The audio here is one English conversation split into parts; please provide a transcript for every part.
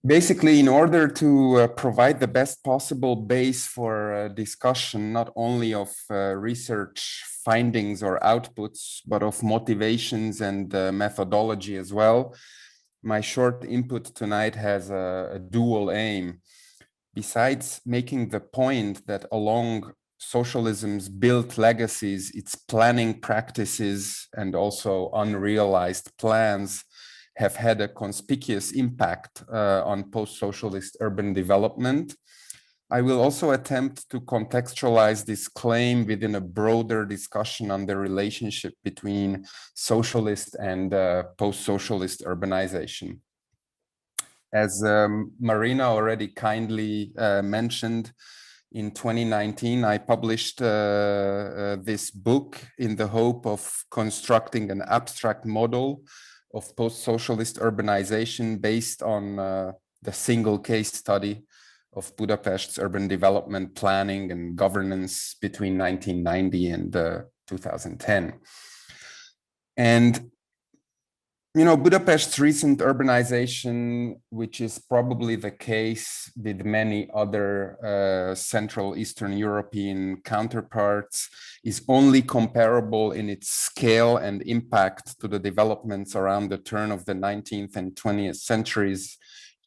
Basically, in order to provide the best possible base for discussion, not only of research findings or outputs, but of motivations and methodology as well, my short input tonight has a dual aim. Besides making the point that along socialism's built legacies, its planning practices and also unrealized plans have had a conspicuous impact on post-socialist urban development, I will also attempt to contextualize this claim within a broader discussion on the relationship between socialist and post-socialist urbanization. As Marina already kindly mentioned, in 2019, I published this book in the hope of constructing an abstract model of post-socialist urbanization based on the single case study of Budapest's urban development planning and governance between 1990 and 2010. And you know, Budapest's recent urbanization, which is probably the case with many other Central Eastern European counterparts, is only comparable in its scale and impact to the developments around the turn of the 19th and 20th centuries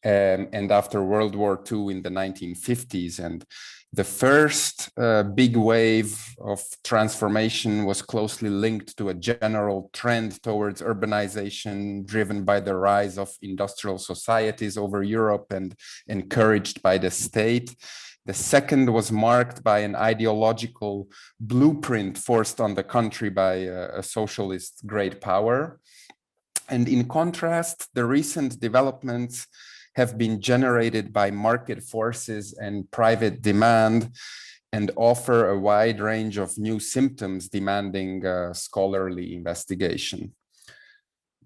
and after World War II in the 1950s. And the first big wave of transformation was closely linked to a general trend towards urbanization driven by the rise of industrial societies over Europe and encouraged by the state. The second was marked by an ideological blueprint forced on the country by a socialist great power. And in contrast, the recent developments have been generated by market forces and private demand and offer a wide range of new symptoms demanding scholarly investigation.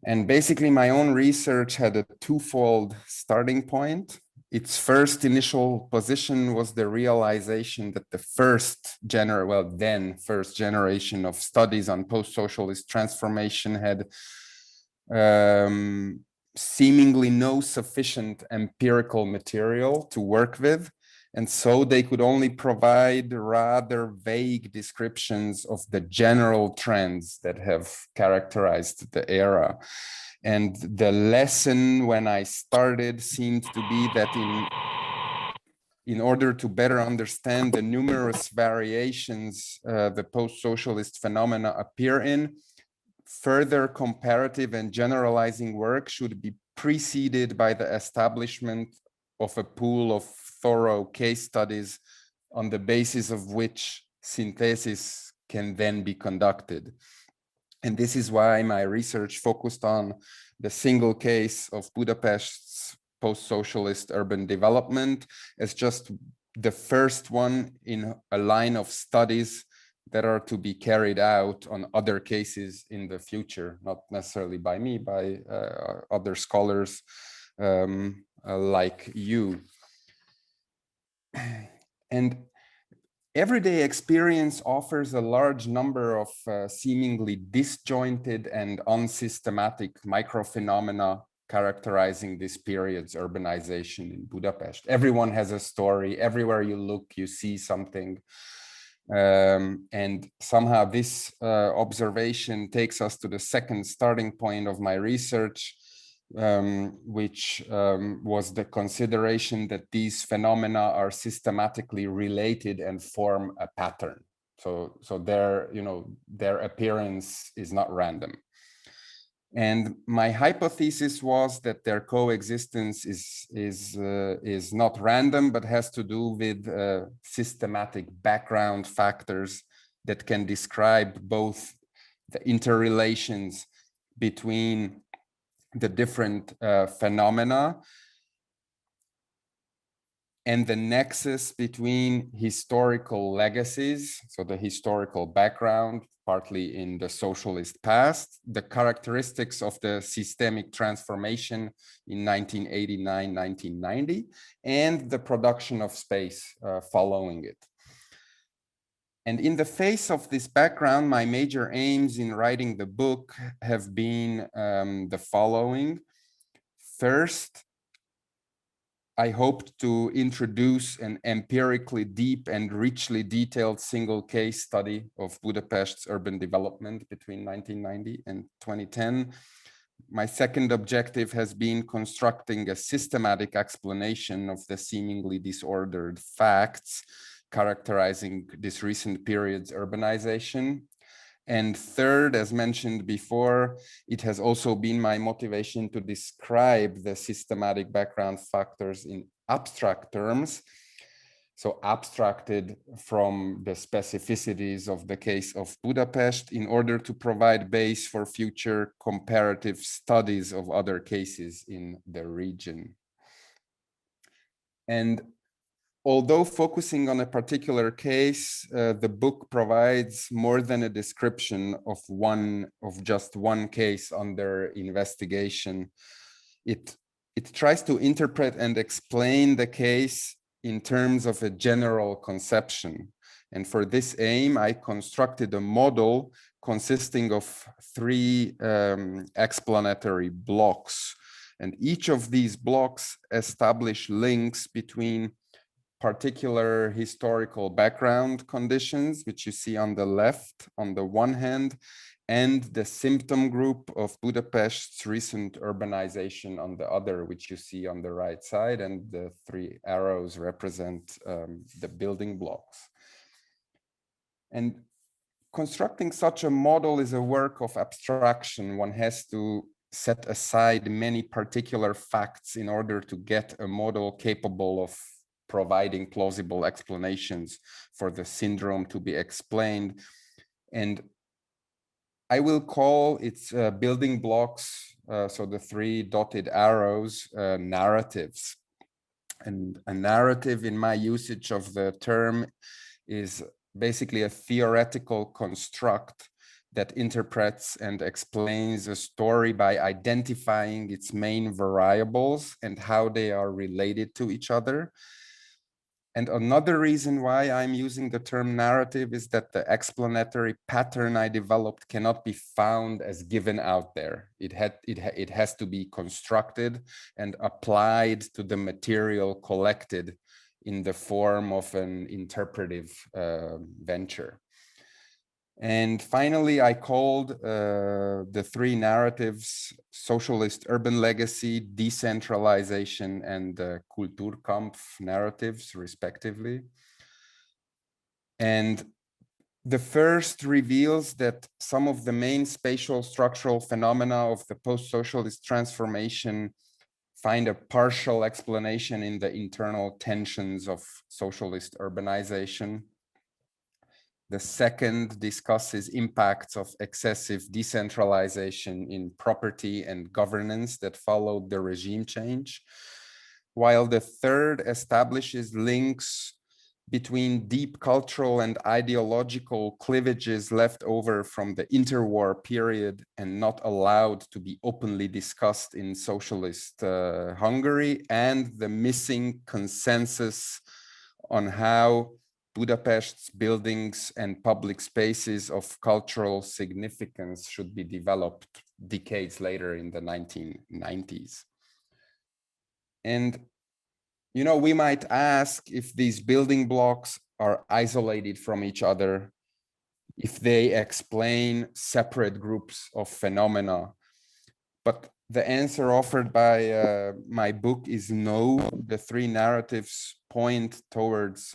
And basically my own research had a twofold starting point. Its first initial position was the realization that the first generation of studies on post-socialist transformation had seemingly no sufficient empirical material to work with. And so they could only provide rather vague descriptions of the general trends that have characterized the era. And the lesson when I started seemed to be that in order to better understand the numerous variations the post-socialist phenomena appear in, further comparative and generalizing work should be preceded by the establishment of a pool of thorough case studies on the basis of which synthesis can then be conducted. And this is why my research focused on the single case of Budapest's post-socialist urban development as just the first one in a line of studies that are to be carried out on other cases in the future, not necessarily by me, by other scholars like you. And everyday experience offers a large number of seemingly disjointed and unsystematic microphenomena characterizing this period's urbanization in Budapest. Everyone has a story. Everywhere you look, you see something. And somehow this observation takes us to the second starting point of my research, which was the consideration that these phenomena are systematically related and form a pattern. So their appearance is not random. And my hypothesis was that their coexistence is not random, but has to do with systematic background factors that can describe both the interrelations between the different phenomena and the nexus between historical legacies, so the historical background, partly in the socialist past, the characteristics of the systemic transformation in 1989, 1990, and the production of space following it. And in the face of this background, my major aims in writing the book have been the following. First, I hoped to introduce an empirically deep and richly detailed single case study of Budapest's urban development between 1990 and 2010. My second objective has been constructing a systematic explanation of the seemingly disordered facts characterizing this recent period's urbanization. And third, as mentioned before, it has also been my motivation to describe the systematic background factors in abstract terms, so abstracted from the specificities of the case of Budapest, in order to provide base for future comparative studies of other cases in the region. And although focusing on a particular case, the book provides more than a description of just one case under investigation. It tries to interpret and explain the case in terms of a general conception. And for this aim, I constructed a model consisting of three explanatory blocks. And each of these blocks establish links between particular historical background conditions, which you see on the left, on the one hand, and the symptom group of Budapest's recent urbanization on the other, which you see on the right side, and the three arrows represent the building blocks. And constructing such a model is a work of abstraction. One has to set aside many particular facts in order to get a model capable of providing plausible explanations for the syndrome to be explained. And I will call its building blocks, so the three dotted arrows, narratives. And a narrative, in my usage of the term, is basically a theoretical construct that interprets and explains a story by identifying its main variables and how they are related to each other. And another reason why I'm using the term narrative is that the explanatory pattern I developed cannot be found as given out there. It has to be constructed and applied to the material collected in the form of an interpretive venture. And finally, I called the three narratives socialist urban legacy, decentralization, and Kulturkampf narratives, respectively. And the first reveals that some of the main spatial structural phenomena of the post-socialist transformation find a partial explanation in the internal tensions of socialist urbanization. The second discusses impacts of excessive decentralization in property and governance that followed the regime change, while the third establishes links between deep cultural and ideological cleavages left over from the interwar period and not allowed to be openly discussed in socialist Hungary, and the missing consensus on how Budapest's buildings and public spaces of cultural significance should be developed decades later in the 1990s. And, you know, we might ask if these building blocks are isolated from each other, if they explain separate groups of phenomena. But the answer offered by my book is no. The three narratives point towards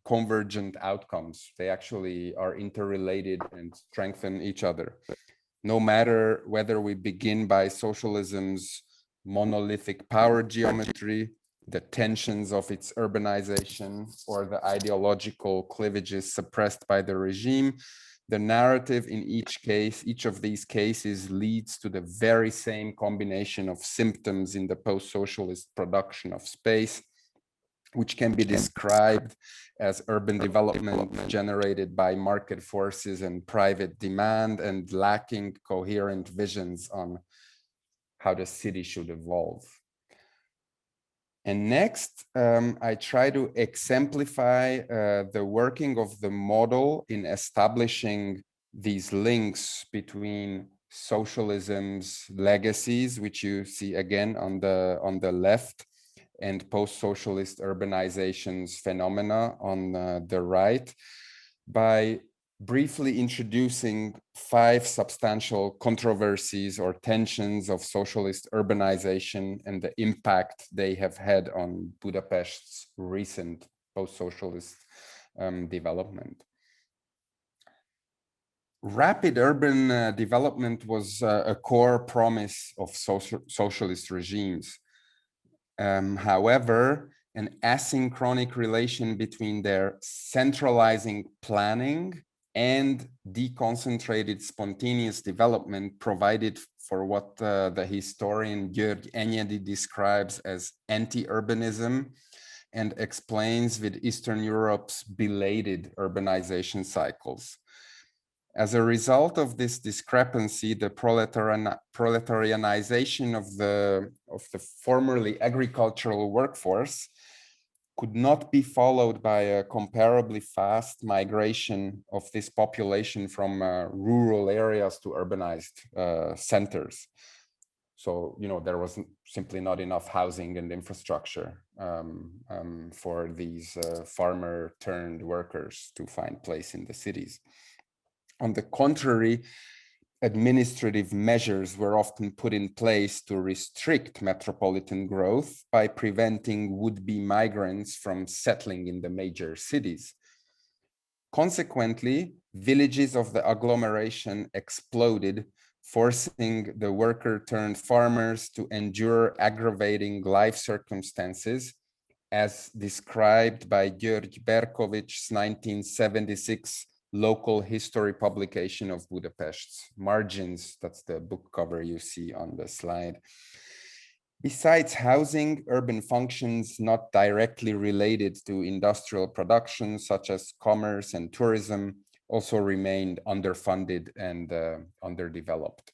convergent outcomes. They actually are interrelated and strengthen each other. No matter whether we begin by socialism's monolithic power geometry, the tensions of its urbanization, or the ideological cleavages suppressed by the regime, the narrative in each case, each of these cases leads to the very same combination of symptoms in the post-socialist production of space, which can be described as urban development generated by market forces and private demand and lacking coherent visions on how the city should evolve. And next, I try to exemplify the working of the model in establishing these links between socialism's legacies, which you see again on the left, and post-socialist urbanization's phenomena on the right by briefly introducing 5 substantial controversies or tensions of socialist urbanization and the impact they have had on Budapest's recent post-socialist development. Rapid urban development was a core promise of socialist regimes. However, an asynchronic relation between their centralizing planning and deconcentrated spontaneous development provided for what the historian György Enyedi describes as anti-urbanism and explains with Eastern Europe's belated urbanization cycles. As a result of this discrepancy, the proletarianization of the formerly agricultural workforce could not be followed by a comparably fast migration of this population from rural areas to urbanized centers. So, you know, there was simply not enough housing and infrastructure for these farmer-turned workers to find place in the cities. On the contrary, administrative measures were often put in place to restrict metropolitan growth by preventing would-be migrants from settling in the major cities. Consequently, villages of the agglomeration exploded, forcing the worker-turned farmers to endure aggravating life circumstances, as described by György Berkovic's 1976 local history publication of Budapest's Margins. That's the book cover you see on the slide. Besides housing, urban functions not directly related to industrial production, such as commerce and tourism, also remained underfunded and underdeveloped.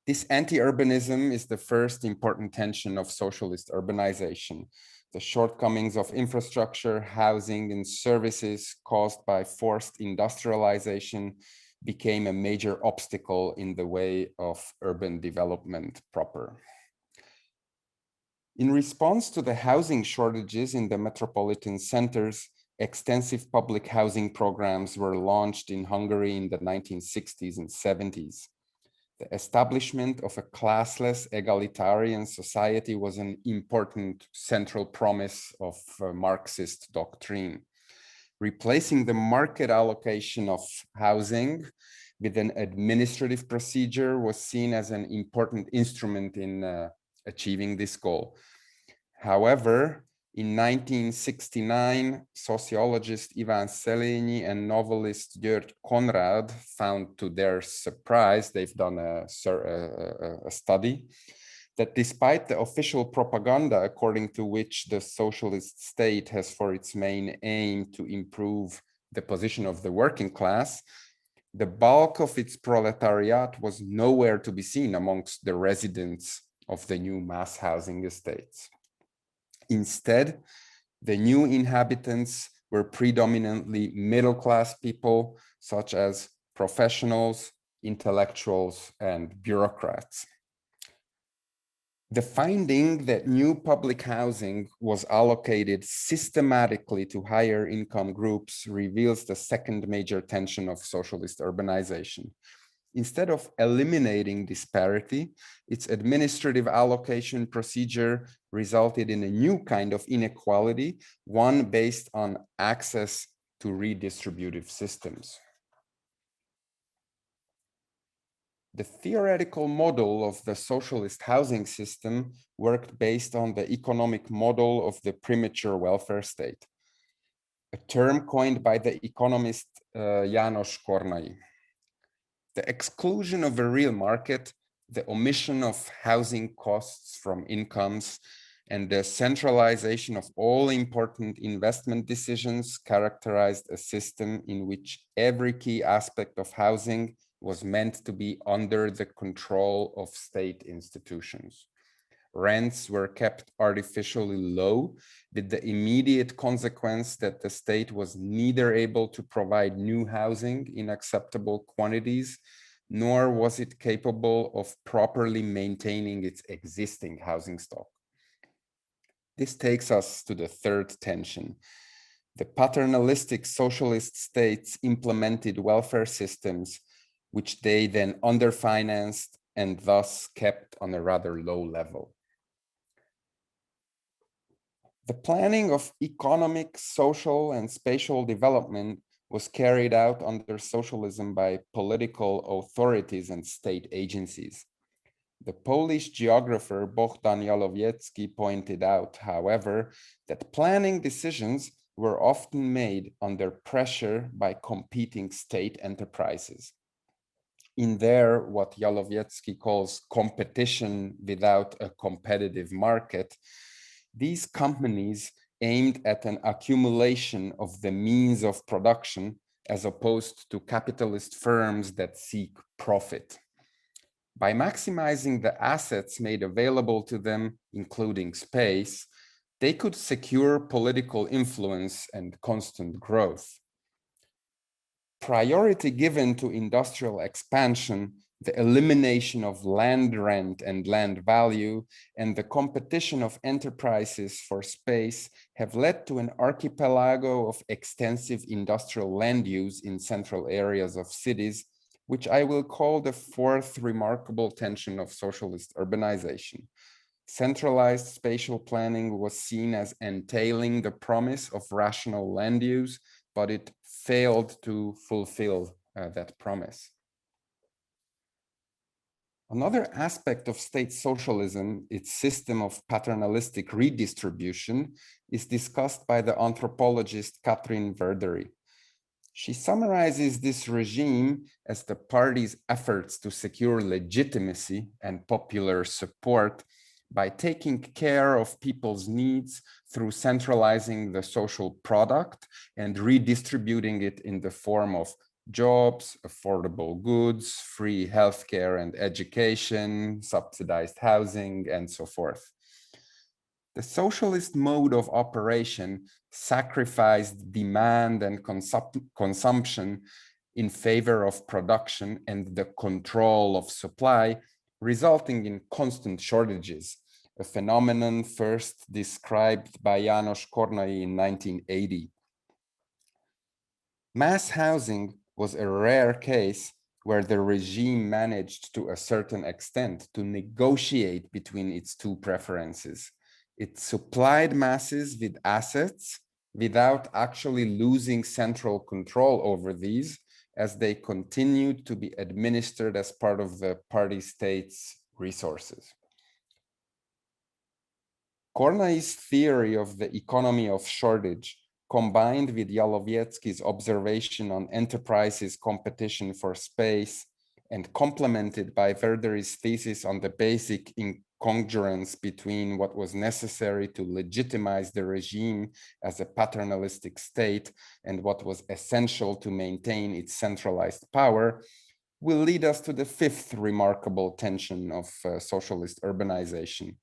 This anti-urbanism is the first important tension of socialist urbanization. The shortcomings of infrastructure, housing, and services caused by forced industrialization became a major obstacle in the way of urban development proper. In response to the housing shortages in the metropolitan centers, extensive public housing programs were launched in Hungary in the 1960s and 70s. The establishment of a classless, egalitarian society was an important central promise of Marxist doctrine. Replacing the market allocation of housing with an administrative procedure was seen as an important instrument in achieving this goal. However, in 1969, sociologist Ivan Szelényi and novelist György Konrad found, to their surprise, they've done a study, that despite the official propaganda according to which the socialist state has for its main aim to improve the position of the working class, the bulk of its proletariat was nowhere to be seen amongst the residents of the new mass housing estates. Instead, the new inhabitants were predominantly middle-class people, such as professionals, intellectuals, and bureaucrats. The finding that new public housing was allocated systematically to higher income groups reveals the second major tension of socialist urbanization. Instead of eliminating disparity, its administrative allocation procedure resulted in a new kind of inequality, one based on access to redistributive systems. The theoretical model of the socialist housing system worked based on the economic model of the premature welfare state, a term coined by the economist János Kornai. The exclusion of a real market, the omission of housing costs from incomes, and the centralization of all important investment decisions characterized a system in which every key aspect of housing was meant to be under the control of state institutions. Rents were kept artificially low, with the immediate consequence that the state was neither able to provide new housing in acceptable quantities, nor was it capable of properly maintaining its existing housing stock. This takes us to the third tension. The paternalistic socialist states implemented welfare systems, which they then underfinanced and thus kept on a rather low level. The planning of economic, social, and spatial development was carried out under socialism by political authorities and state agencies. The Polish geographer Bohdan Jalowiecki pointed out, however, that planning decisions were often made under pressure by competing state enterprises. In there, what Jalowiecki calls competition without a competitive market, these companies aimed at an accumulation of the means of production as opposed to capitalist firms that seek profit. By maximizing the assets made available to them, including space, they could secure political influence and constant growth. Priority given to industrial expansion, the elimination of land rent and land value, and the competition of enterprises for space have led to an archipelago of extensive industrial land use in central areas of cities, which I will call the fourth remarkable tension of socialist urbanization. Centralized spatial planning was seen as entailing the promise of rational land use, but it failed to fulfill that promise. Another aspect of state socialism, its system of paternalistic redistribution, is discussed by the anthropologist Katrin Verdery. She summarizes this regime as the party's efforts to secure legitimacy and popular support by taking care of people's needs through centralizing the social product and redistributing it in the form of jobs, affordable goods, free healthcare and education, subsidized housing, and so forth. The socialist mode of operation sacrificed demand and consumption in favor of production and the control of supply, resulting in constant shortages, a phenomenon first described by János Kornai in 1980. Mass housing was a rare case where the regime managed to a certain extent to negotiate between its two preferences. It supplied masses with assets without actually losing central control over these, as they continued to be administered as part of the party state's resources. Kornai's theory of the economy of shortage, combined with Jalowiecki's observation on enterprises' competition for space, and complemented by Verdery's thesis on the basic incongruence between what was necessary to legitimize the regime as a paternalistic state and what was essential to maintain its centralized power, will lead us to the fifth remarkable tension of socialist urbanization.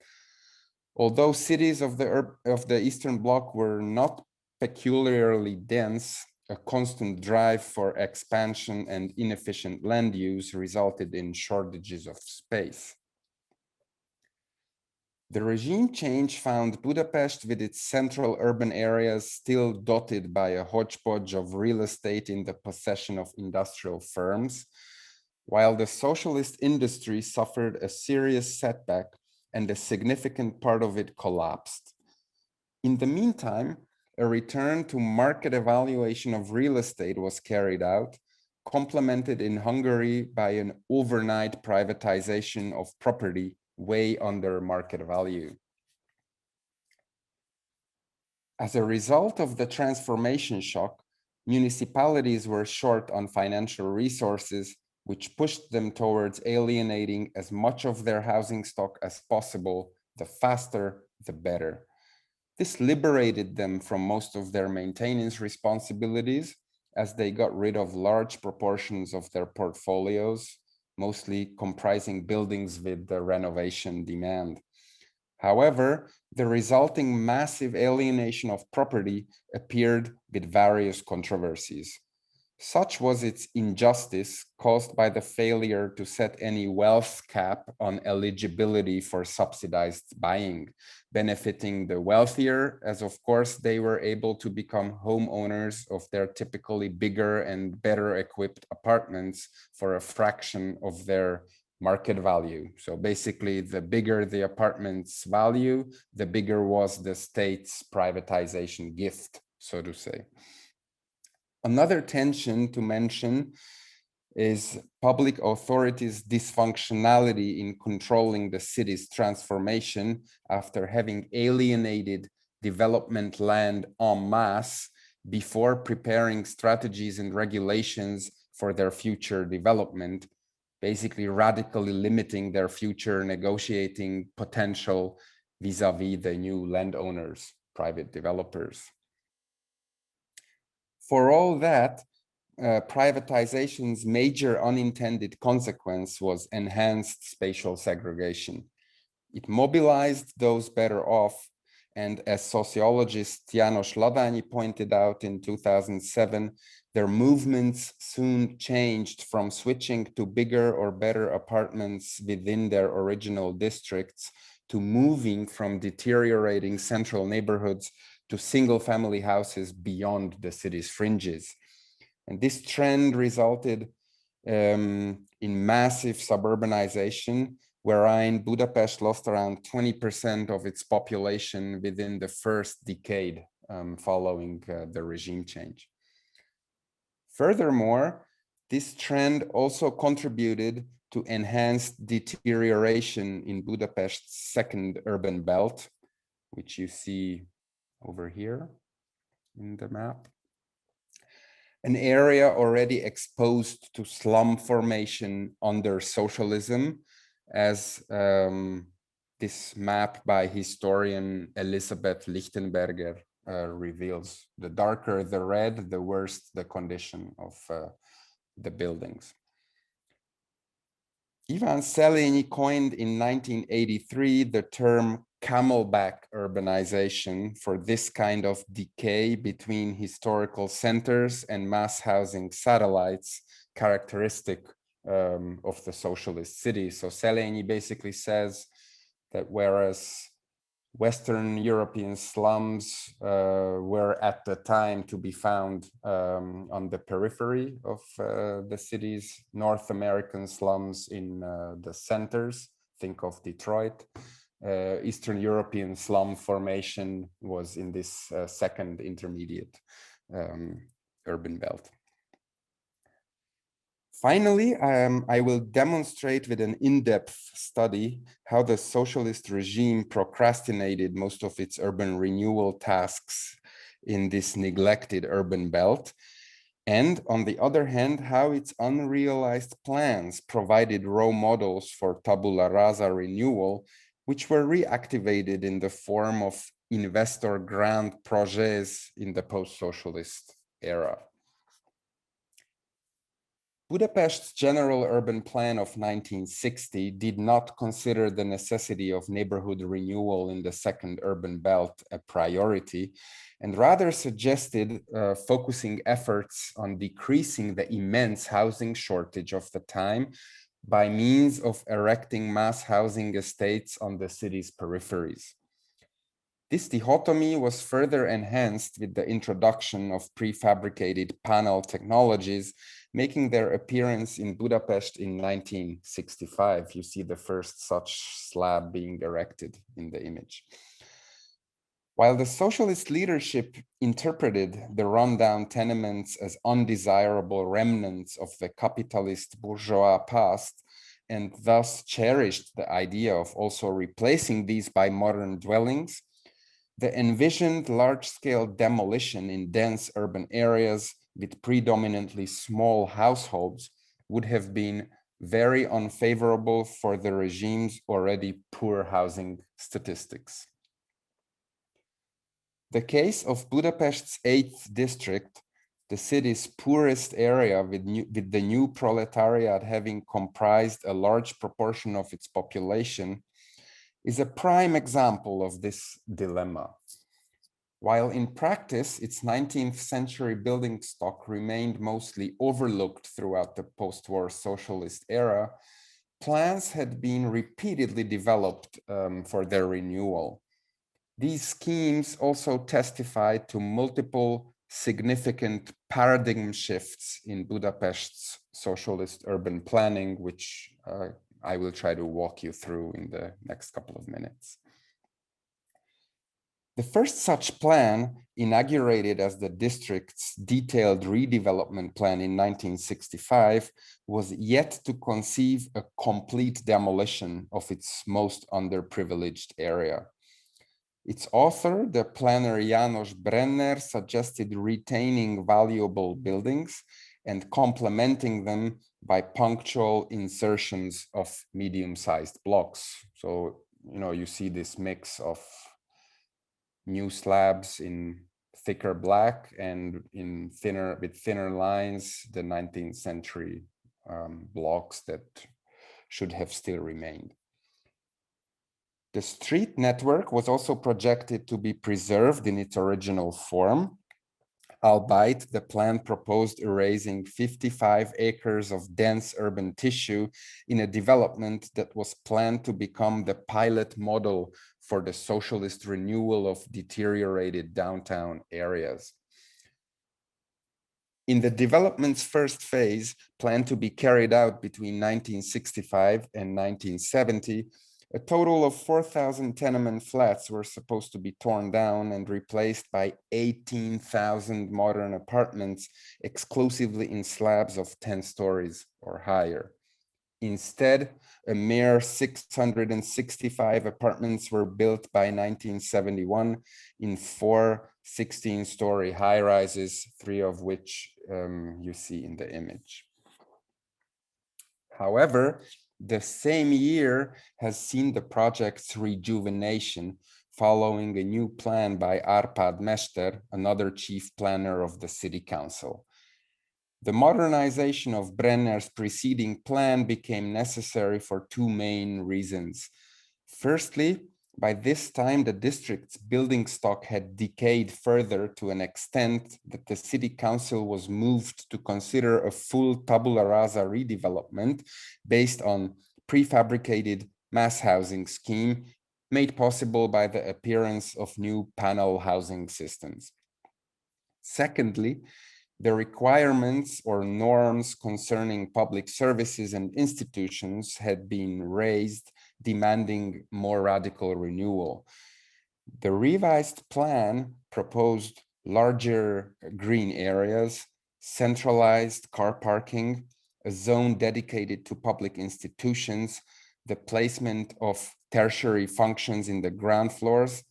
Although cities of the Eastern Bloc were not peculiarly dense, a constant drive for expansion and inefficient land use resulted in shortages of space. The regime change found Budapest with its central urban areas still dotted by a hodgepodge of real estate in the possession of industrial firms, while the socialist industry suffered a serious setback and a significant part of it collapsed. In the meantime, a return to market evaluation of real estate was carried out, complemented in Hungary by an overnight privatization of property way under market value. As a result of the transformation shock, municipalities were short on financial resources, which pushed them towards alienating as much of their housing stock as possible. The faster, the better. This liberated them from most of their maintenance responsibilities, as they got rid of large proportions of their portfolios, mostly comprising buildings with the renovation demand. However, the resulting massive alienation of property appeared with various controversies. Such was its injustice caused by the failure to set any wealth cap on eligibility for subsidized buying, benefiting the wealthier, as of course they were able to become homeowners of their typically bigger and better equipped apartments for a fraction of their market value. So basically, the bigger the apartment's value, the bigger was the state's privatization gift, so to say. Another tension to mention is public authorities' dysfunctionality in controlling the city's transformation after having alienated development land en masse before preparing strategies and regulations for their future development, basically radically limiting their future negotiating potential vis-a-vis the new landowners, private developers. For all that, privatization's major unintended consequence was enhanced spatial segregation. It mobilized those better off, and as sociologist János Ladányi pointed out in 2007, their movements soon changed from switching to bigger or better apartments within their original districts to moving from deteriorating central neighborhoods to single-family houses beyond the city's fringes. And this trend resulted in massive suburbanization, wherein Budapest lost around 20% of its population within the first decade following the regime change. Furthermore, this trend also contributed to enhanced deterioration in Budapest's second urban belt, which you see over here in the map. An area already exposed to slum formation under socialism, as this map by historian Elisabeth Lichtenberger reveals. The darker the red, the worse the condition of the buildings. Ivan Szelény coined in 1983 the term camelback urbanization for this kind of decay between historical centers and mass housing satellites characteristic of the socialist city. So Szelény basically says that whereas Western European slums were at the time to be found on the periphery of the cities, North American slums in the centers, think of Detroit. Eastern European slum formation was in this second intermediate urban belt. Finally, I will demonstrate with an in-depth study how the socialist regime procrastinated most of its urban renewal tasks in this neglected urban belt, and on the other hand, how its unrealized plans provided raw models for tabula rasa renewal, which were reactivated in the form of investor grant projets in the post-socialist era. Budapest's General Urban Plan of 1960 did not consider the necessity of neighborhood renewal in the second urban belt a priority, and rather suggested focusing efforts on decreasing the immense housing shortage of the time by means of erecting mass housing estates on the city's peripheries. This dichotomy was further enhanced with the introduction of prefabricated panel technologies, making their appearance in Budapest in 1965. You see the first such slab being erected in the image. While the socialist leadership interpreted the rundown tenements as undesirable remnants of the capitalist bourgeois past, and thus cherished the idea of also replacing these by modern dwellings, the envisioned large-scale demolition in dense urban areas with predominantly small households would have been very unfavorable for the regime's already poor housing statistics. The case of Budapest's 8th district, the city's poorest area with the new proletariat having comprised a large proportion of its population, is a prime example of this dilemma. While in practice, its 19th century building stock remained mostly overlooked throughout the post-war socialist era, plans had been repeatedly developed for their renewal. These schemes also testified to multiple significant paradigm shifts in Budapest's socialist urban planning, which I will try to walk you through in the next couple of minutes. The first such plan, inaugurated as the district's detailed redevelopment plan in 1965, was yet to conceive a complete demolition of its most underprivileged area. Its author, the planner János Brenner, suggested retaining valuable buildings and complementing them by punctual insertions of medium-sized blocks. So, you see this mix of new slabs in thicker black and in with thinner lines, the 19th century blocks that should have still remained. The street network was also projected to be preserved in its original form, albeit the plan proposed erasing 55 acres of dense urban tissue in a development that was planned to become the pilot model for the socialist renewal of deteriorated downtown areas. In the development's first phase, planned to be carried out between 1965 and 1970, a total of 4,000 tenement flats were supposed to be torn down and replaced by 18,000 modern apartments exclusively in slabs of 10 stories or higher. Instead, a mere 665 apartments were built by 1971 in 4 16-story high-rises, 3 of which you see in the image. However, the same year has seen the project's rejuvenation following a new plan by Árpád Mester, another chief planner of the city council. The modernization of Brenner's preceding plan became necessary for 2 main reasons. Firstly, by this time, the district's building stock had decayed further to an extent that the city council was moved to consider a full tabula rasa redevelopment based on prefabricated mass housing scheme made possible by the appearance of new panel housing systems. Secondly, the requirements or norms concerning public services and institutions had been raised, demanding more radical renewal. The revised plan proposed larger green areas, centralized car parking, a zone dedicated to public institutions, the placement of tertiary functions in the ground floors,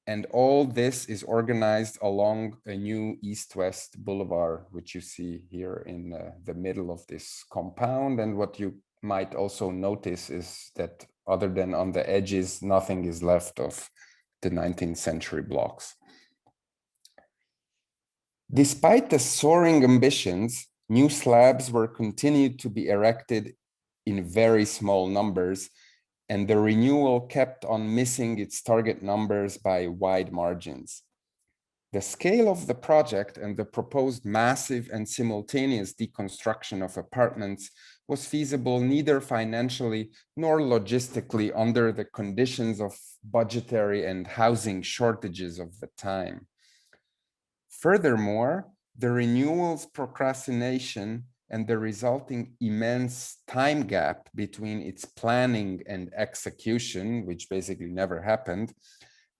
and all this is organized along a new east-west boulevard, which you see here in the middle of this compound. And what you might also notice is that other than on the edges, nothing is left of the 19th century blocks. Despite the soaring ambitions, new slabs were continued to be erected in very small numbers, and the renewal kept on missing its target numbers by wide margins. The scale of the project and the proposed massive and simultaneous deconstruction of apartments was feasible neither financially nor logistically under the conditions of budgetary and housing shortages of the time. Furthermore, the renewal's procrastination and the resulting immense time gap between its planning and execution, which basically never happened,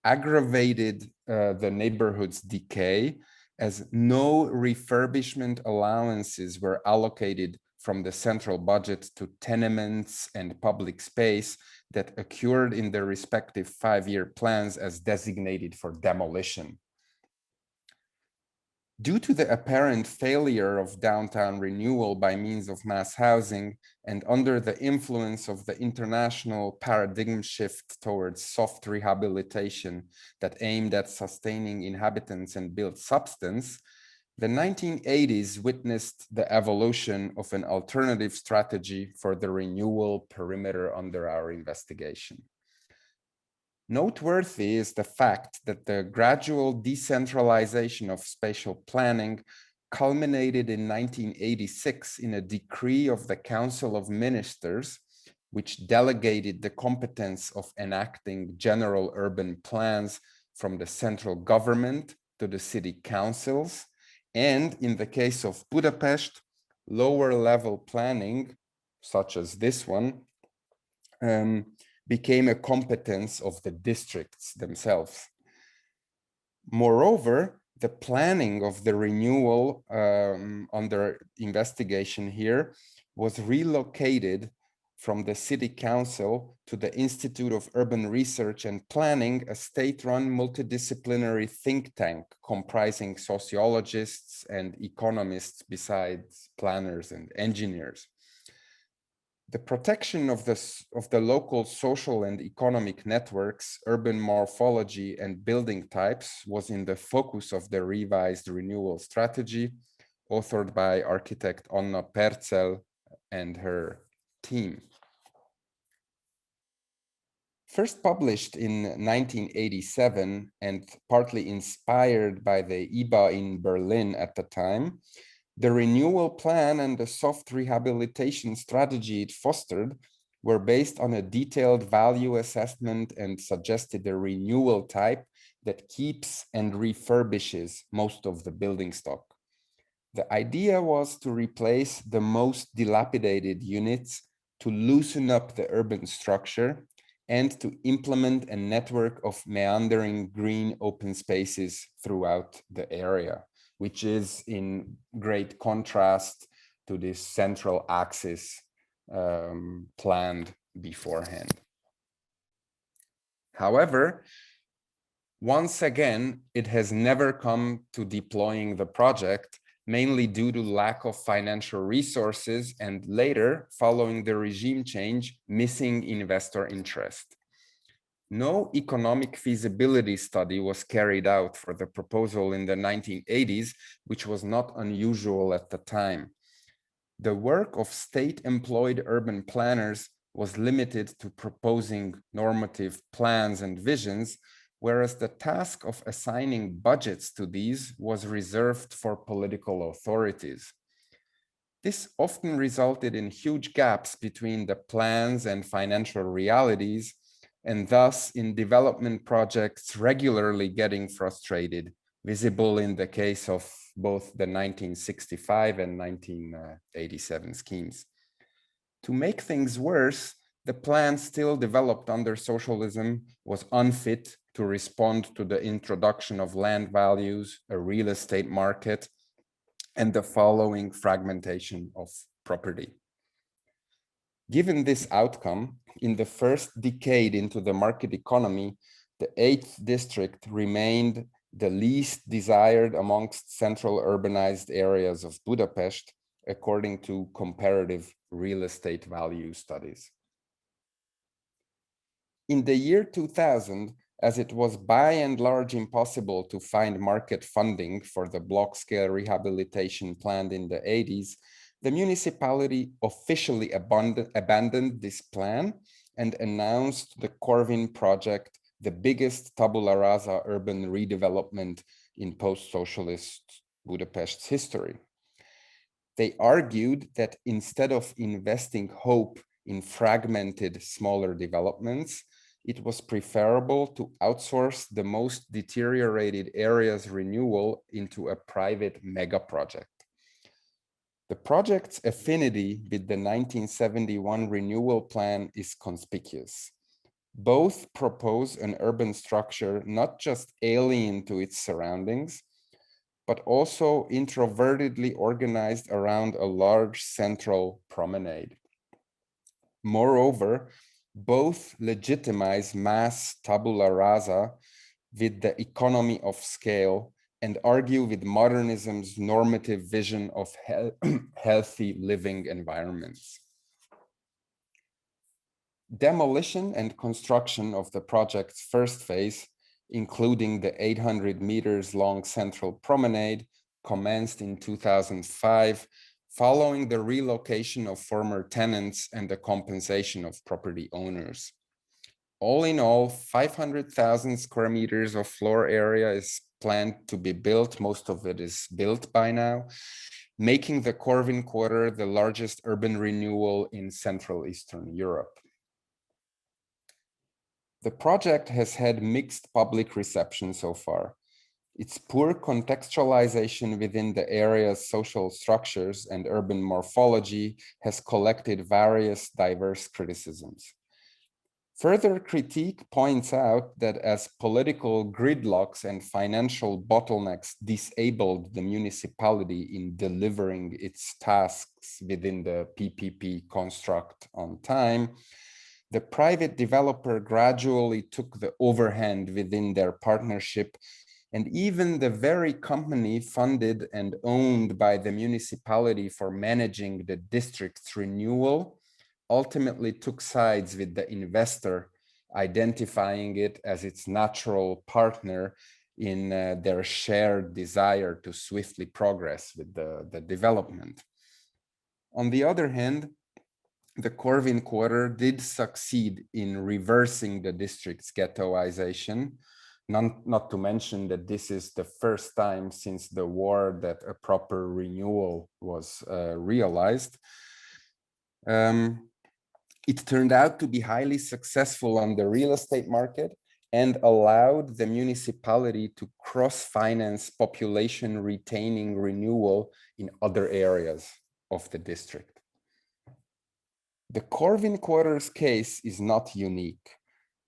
aggravated the neighborhood's decay, as no refurbishment allowances were allocated from the central budget to tenements and public space that occurred in the respective 5-year plans as designated for demolition. Due to the apparent failure of downtown renewal by means of mass housing and under the influence of the international paradigm shift towards soft rehabilitation that aimed at sustaining inhabitants and built substance, the 1980s witnessed the evolution of an alternative strategy for the renewal perimeter under our investigation. Noteworthy is the fact that the gradual decentralization of spatial planning culminated in 1986 in a decree of the Council of Ministers, which delegated the competence of enacting general urban plans from the central government to the city councils, and in the case of Budapest, lower level planning, such as this one, became a competence of the districts themselves. Moreover, the planning of the renewal under investigation here was relocated from the City Council to the Institute of Urban Research and Planning, a state-run multidisciplinary think tank comprising sociologists and economists besides planners and engineers. The protection of the local social and economic networks, urban morphology, and building types was in the focus of the revised renewal strategy, authored by architect Anna Percel and her team. First published in 1987 and partly inspired by the IBA in Berlin at the time, the renewal plan and the soft rehabilitation strategy it fostered were based on a detailed value assessment and suggested a renewal type that keeps and refurbishes most of the building stock. The idea was to replace the most dilapidated units, to loosen up the urban structure, and to implement a network of meandering green open spaces throughout the area, which is in great contrast to this central axis planned beforehand. However, once again, it has never come to deploying the project, mainly due to lack of financial resources and later, following the regime change, missing investor interest. No economic feasibility study was carried out for the proposal in the 1980s, which was not unusual at the time. The work of state-employed urban planners was limited to proposing normative plans and visions, whereas the task of assigning budgets to these was reserved for political authorities. This often resulted in huge gaps between the plans and financial realities, and thus in development projects regularly getting frustrated, visible in the case of both the 1965 and 1987 schemes. To make things worse, the plan still developed under socialism was unfit to respond to the introduction of land values, a real estate market, and the following fragmentation of property. Given this outcome, in the first decade into the market economy, the 8th district remained the least desired amongst central urbanized areas of Budapest, according to comparative real estate value studies. In the year 2000, as it was by and large impossible to find market funding for the block scale rehabilitation planned in the 80s, the municipality officially abandoned this plan and announced the Corvin project, the biggest tabula rasa urban redevelopment in post-socialist Budapest's history. They argued that instead of investing hope in fragmented, smaller developments, it was preferable to outsource the most deteriorated areas renewal into a private mega project. The project's affinity with the 1971 renewal plan is conspicuous. Both propose an urban structure not just alien to its surroundings, but also introvertedly organized around a large central promenade. Moreover, both legitimize mass tabula rasa with the economy of scale and argue with modernism's normative vision of healthy living environments. Demolition and construction of the project's first phase, including the 800 meters long central promenade, commenced in 2005, following the relocation of former tenants and the compensation of property owners. All in all, 500,000 square meters of floor area is planned to be built. Most of it is built by now, making the Corvin Quarter the largest urban renewal in Central Eastern Europe. The project has had mixed public reception so far. Its poor contextualization within the area's social structures and urban morphology has collected various diverse criticisms. Further critique points out that as political gridlocks and financial bottlenecks disabled the municipality in delivering its tasks within the PPP construct on time, the private developer gradually took the overhand within their partnership, and even the very company funded and owned by the municipality for managing the district's renewal ultimately took sides with the investor, identifying it as its natural partner in their shared desire to swiftly progress with the development. On the other hand, the Corvin Quarter did succeed in reversing the district's ghettoization, not to mention that this is the first time since the war that a proper renewal was realized. It turned out to be highly successful on the real estate market and allowed the municipality to cross-finance population retaining renewal in other areas of the district. The Corvin Quarter's case is not unique.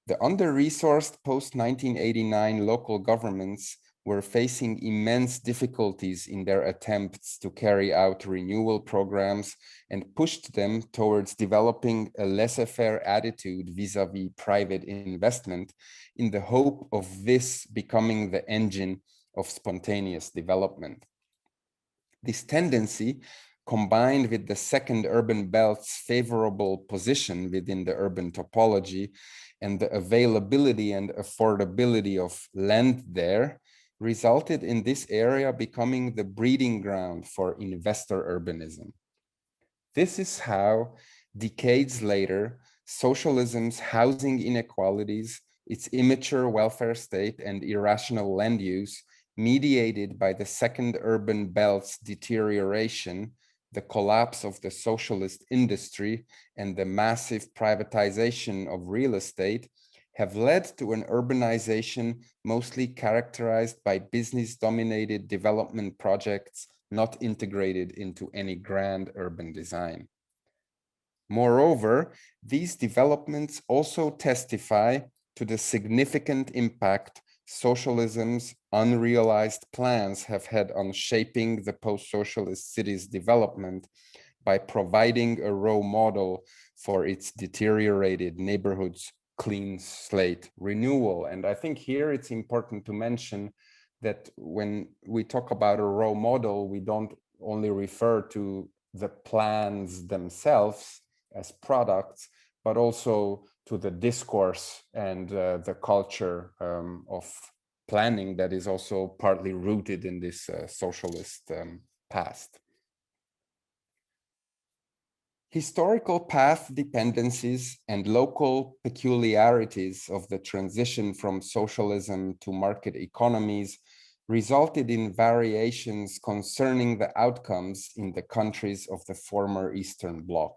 The under-resourced post-1989 local governments were facing immense difficulties in their attempts to carry out renewal programs and pushed them towards developing a laissez-faire attitude vis-à-vis private investment in the hope of this becoming the engine of spontaneous development. This tendency, combined with the second urban belt's favorable position within the urban topology and the availability and affordability of land there, resulted in this area becoming the breeding ground for investor urbanism. This is how, decades later, socialism's housing inequalities, its immature welfare state, and irrational land use, mediated by the second urban belt's deterioration, the collapse of the socialist industry, and the massive privatization of real estate, have led to an urbanization mostly characterized by business-dominated development projects not integrated into any grand urban design. Moreover, these developments also testify to the significant impact socialism's unrealized plans have had on shaping the post-socialist city's development by providing a role model for its deteriorated neighborhoods' clean slate renewal. And I think here it's important to mention that when we talk about a role model, we don't only refer to the plans themselves as products, but also to the discourse and the culture of planning that is also partly rooted in this socialist past. Historical path dependencies and local peculiarities of the transition from socialism to market economies resulted in variations concerning the outcomes in the countries of the former Eastern Bloc.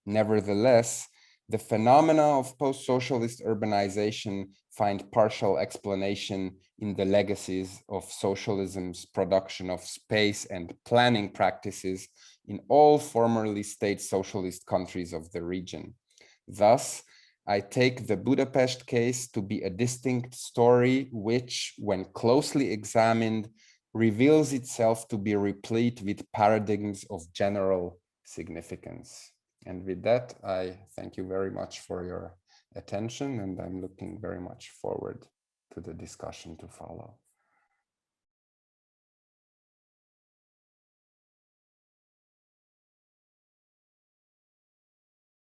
Nevertheless, the phenomena of post-socialist urbanization find partial explanation in the legacies of socialism's production of space and planning practices in all formerly state socialist countries of the region. Thus, I take the Budapest case to be a distinct story which, when closely examined, reveals itself to be replete with paradigms of general significance. And with that, I thank you very much for your attention, and I'm looking very much forward to the discussion to follow.